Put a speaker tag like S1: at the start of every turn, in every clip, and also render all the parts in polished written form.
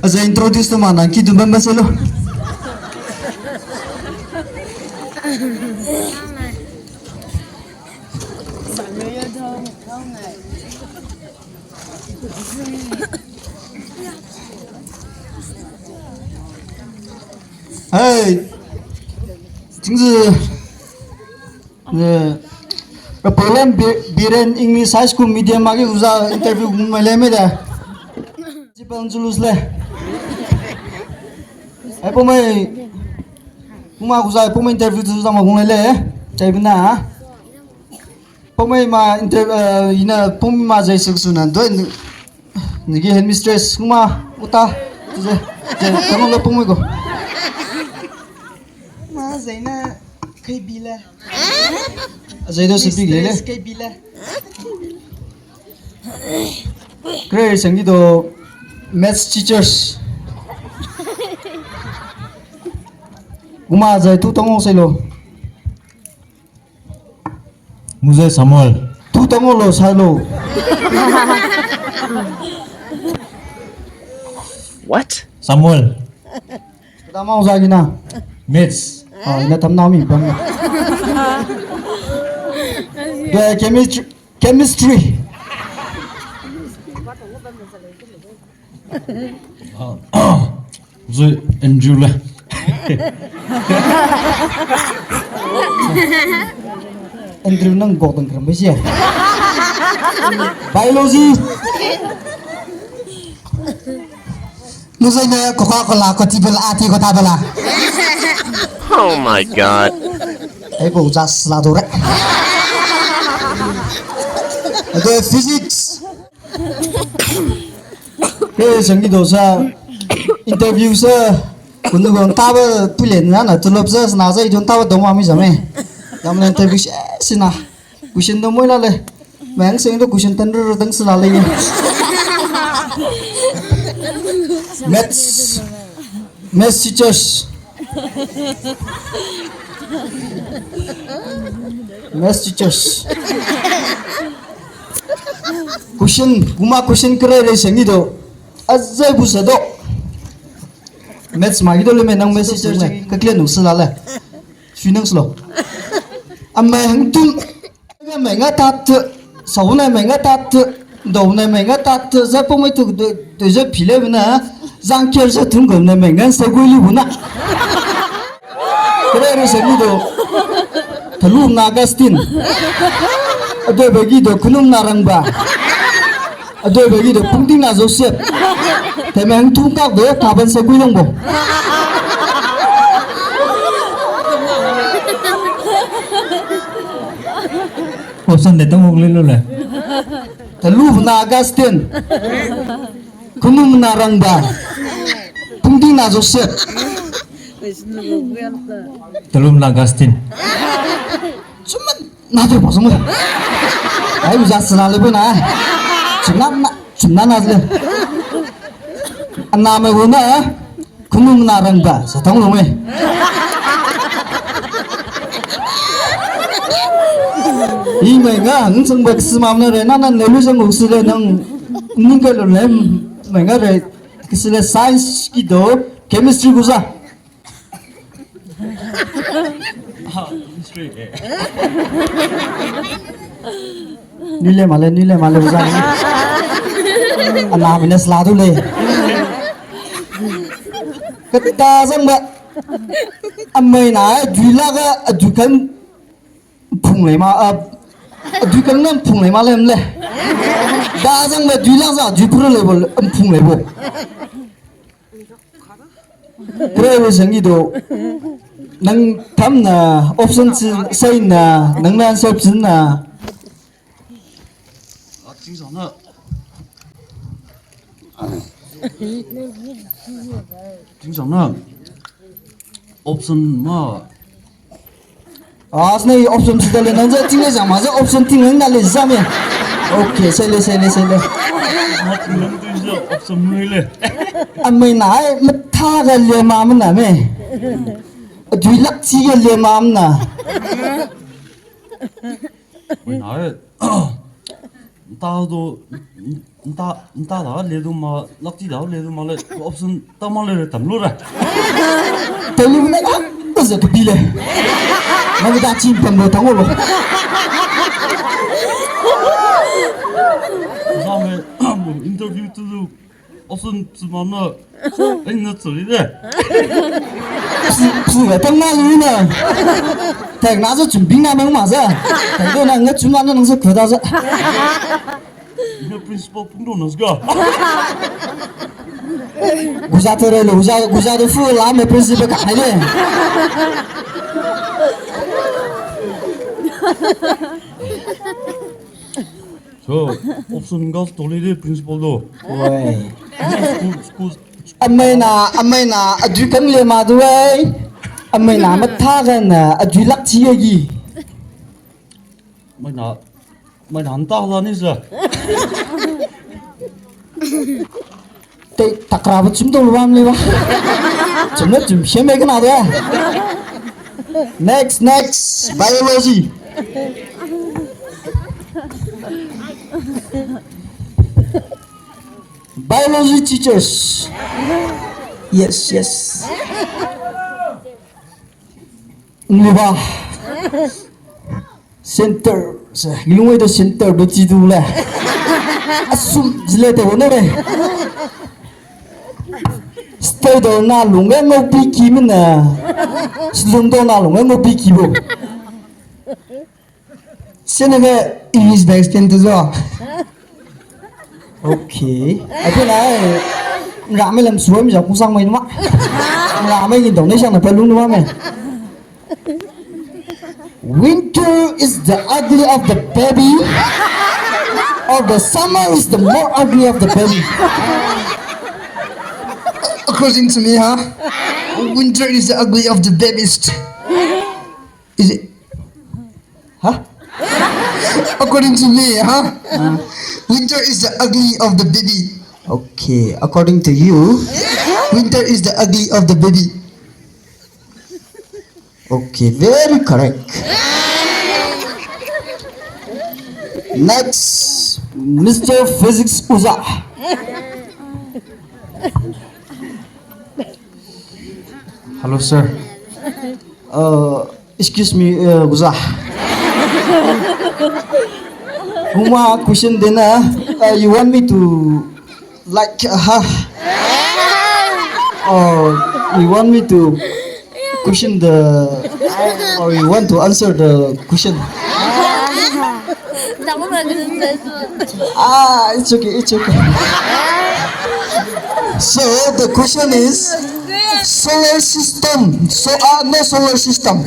S1: Saya introduce teman nanti tu bamba selo. Hey, 就是，Poland biren English high school medium magi uza interview mele meda. Cipan julus le. Ay pomai, kuma uza pomai interview tu sama gungle le, cai bina. Pomai ma ina pomai ma jai seksunan do. Niki headmistress kuma uta, kamu le pomai ko.
S2: Zaina kay bila.
S1: Zaina sepi gile.
S2: Kay bila.
S1: 그래 생기도 maths teachers. Uma zai tu tongo selo.
S3: मुझे समल
S1: Tu tongo lo salo.
S4: What?
S3: समल
S1: Kita mau sagina.
S3: मेट्स
S1: Ina tam nami bang. The chemistry.
S3: मुझे Andrew ले
S1: Andrew nang gotong kram sih. Biology. Nusay na Coca-Cola ko tibel ati ko tabala.
S4: Oh my god.
S1: Ay po jas la dore. Ada physics. Sanggit dosa interview sa kuno gon tawa tulen na tulop sa na sa ijon tawa dong ami jame. Yang interview sina question do moi la le. Mang sing do question tan ro dang sala le. Maths teachers. Maths teachers. Question kere re sengi do. Azai busa do. Maths magi do le menang maths teachers le. Kakle nung sala le. Finang slo. Amma hang tum. Menga tat. Sauna menga tat. Dona menga tat. Zapo mai tu je pile bina. Zangker sa tunggam na mengan sa guli buna. Kere sengi do. Talum Naga stin. Adoy bagi do kunum narangba. Adoy bagi do pungting na Joseph. Temeng tungkak do taban sa gulong bo.
S3: Option देता हूँ ले लो ले
S1: Talum Naga stin. Kunum narangba. Pungting na Joseph.
S3: तलुम लागास्टिन
S1: Cuma nadir pa semua. Ayo jangan selalu pun ah. Cuma nadir. Nama guna kunung narang ba. Satang lumeh. Ini enggak, nggak bagi semamna re. Nana nelu jeng usile nang ninggal le. Enggak re. Kisile science gitu, chemistry gusa. Nile male usa. Anak ini selalu le. Kita sama amai na julaga ajukan pungai ma ajukan nam pungai ma lem le. Dah sama julang sa jupur le bol pungai bo. Kira sengi do. Nang tham na option say na nang nan option na.
S3: chính xác nữa chính xác nữa option mà
S1: Asne option sudah le nang jing le jang ma je option ting nang le jam ya. Okay, sai le.
S3: option mới lên
S1: Amai na matha ga le ma man na me. Dui lak chi ga le ma na.
S3: mình nói Tao đã lên mà lắc chỉ đảo lên mà lại option tao mang lên tầm luôn rồi.
S1: Tao luôn đấy á, bây giờ cái bi này, nó người ta chìm tầm một tháng rồi.
S3: Sao mày một interview từ option chỉ mà nó anh nó xử lý đấy.
S1: Phụ phải tăng năng như này, thầy拿着准备那能嘛噻，thầy说那我准备那能是可大噻。
S3: 이거 principal punk도 넣었어.
S1: 구자들을 구자도 후 라면 프린시플 가네.
S3: 저 option 가서 돌리래 principal도.
S1: 왜?
S3: 스쿨
S1: Amay na adu kang le ma du ai. Amay na mathagan na adu lak chi gi.
S3: mày nản tao là như sao?
S1: Te takrab chum to luam le ba. Chum na chum sheme ka na da. Next biology. Biology teachers. Yes. Nuba. Center. Ilungay do center do chidu le. Asum zile te wona re. Stay do na lunga mo pi kim na. Slum do na lunga mo pi kibo. Senaga English ba extend to zo. Okay. Apo na ngã làm suối bây giờ cũng sang mày đúng không? Ngã mấy nhìn tổng đấy sang là phải luôn đúng không mày? Winter is the ugly of the baby, or the summer is the more ugly of the baby.
S2: According to me, huh? Winter is the ugly of the babiest.
S1: Is it? Huh?
S2: According to me, huh? Winter is the ugly of the baby.
S1: Okay, according to you,
S2: Winter is the ugly of the baby.
S1: okay, very correct. Next, Mr. Physics Uza.
S3: Hello sir.
S1: Excuse me, Uza. Uma question then, you want me to like or you want me to question the or you want to answer the question? It's okay. So the question is solar system. No solar system.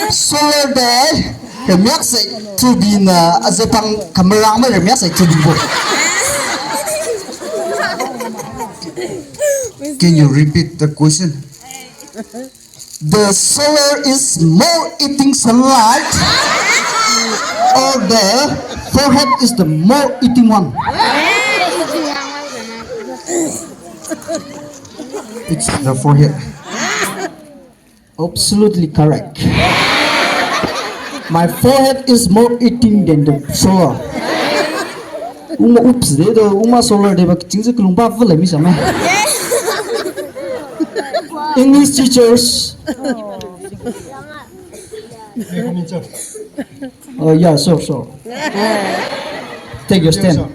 S1: Solar day. Remiak say to be na azapang kamerang may remiak say to be bo.
S2: Can you repeat the question?
S1: The solar is more eating sunlight, or the forehead is the more eating one.
S2: It's the forehead.
S1: Absolutely correct. My forehead is more eating than the solar. Uma oops de do uma solar de ba jingzi kulungba vule mi sama. English teachers. Yeah, sure. Take your stand.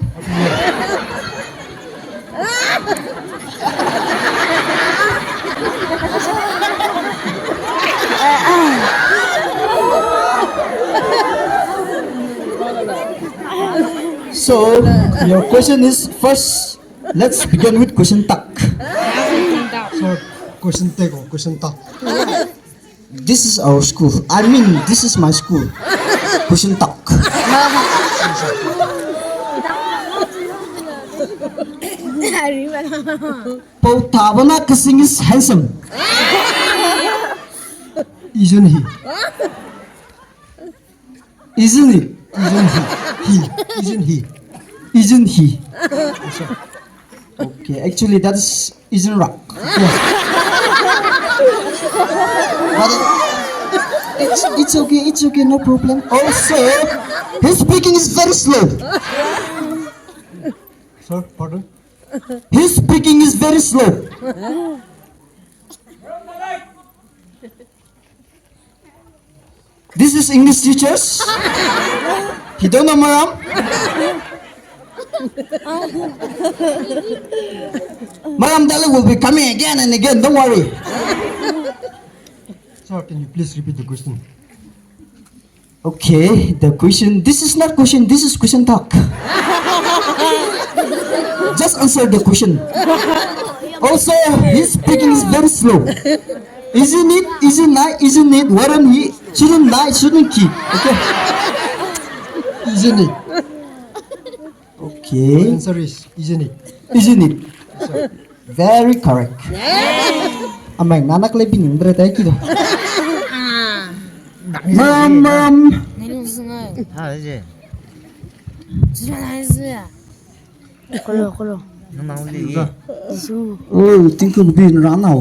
S1: So, your question is first, let's begin with question tak.
S2: So, question take or question talk.
S1: This is our school. I mean, this is my school. Question tak. Paul Tabana Kasing is handsome. Isn't he? Isn't it? Isn't he? Okay, actually that isn't right. Yeah. But it's okay, no problem. Also, his speaking is very slow.
S2: Sir, pardon?
S1: His speaking is very slow. This is English teachers. You don't know Maram? Maram Dali will be coming again and again, don't worry.
S2: Sir, can you please repeat the question?
S1: Okay, the question, this is not question, this is question talk. Just answer the question. Also, his speaking is very slow. Isn't it? Isn't it? Isn't it? Weren't he? Shouldn't lie, shouldn't he? Okay.
S2: Isn't it?
S1: Okay.
S2: Answer is, isn't it?
S1: Isn't it? Very correct. Amang nanak lebih nimbre tayo kito. Maram.
S5: 알지? 지랄하지. 걸로. 너 나올리.
S1: Oh, think of being run now.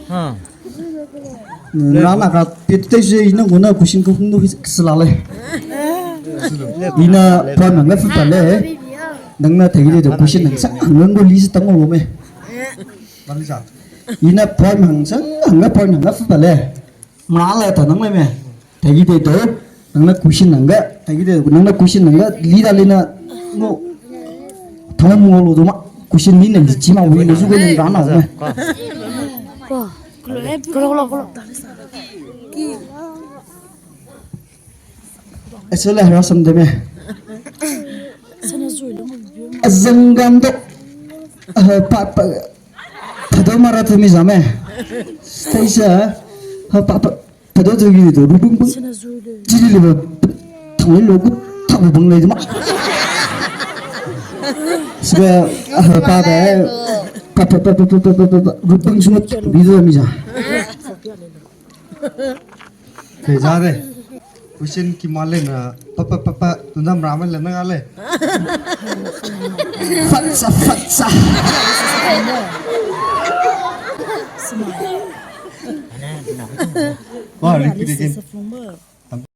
S5: 어.
S1: Rana ka pitte je ina guna kushin ko hundu kislale. Ina pa nanga fitale. Nangna thagi de kushin nang sang nang go list tang mo me.
S2: Balisa.
S1: Ina pa nang sang nanga pa nanga fitale. Mala ta nang me. Thagi de to nangna kushin nanga thagi de nangna kushin nanga lida lina mo thong mo lo do ma kushin ni nang ji ma wi no su go nang rana me.
S6: 걸어.
S1: Asala rasam de me. Azangam do pa pado mara to mi zame. Staisa ha pa pado to gi do bung bung. Jiri le thong lo gu thong bung le ma. Sga pa ba rupang sumut bido mi za.
S2: Okay, जा रहे. Question की माले ना पापा तुम रामन लेना गाले.
S1: Fatsa.
S2: Wah, repeat again.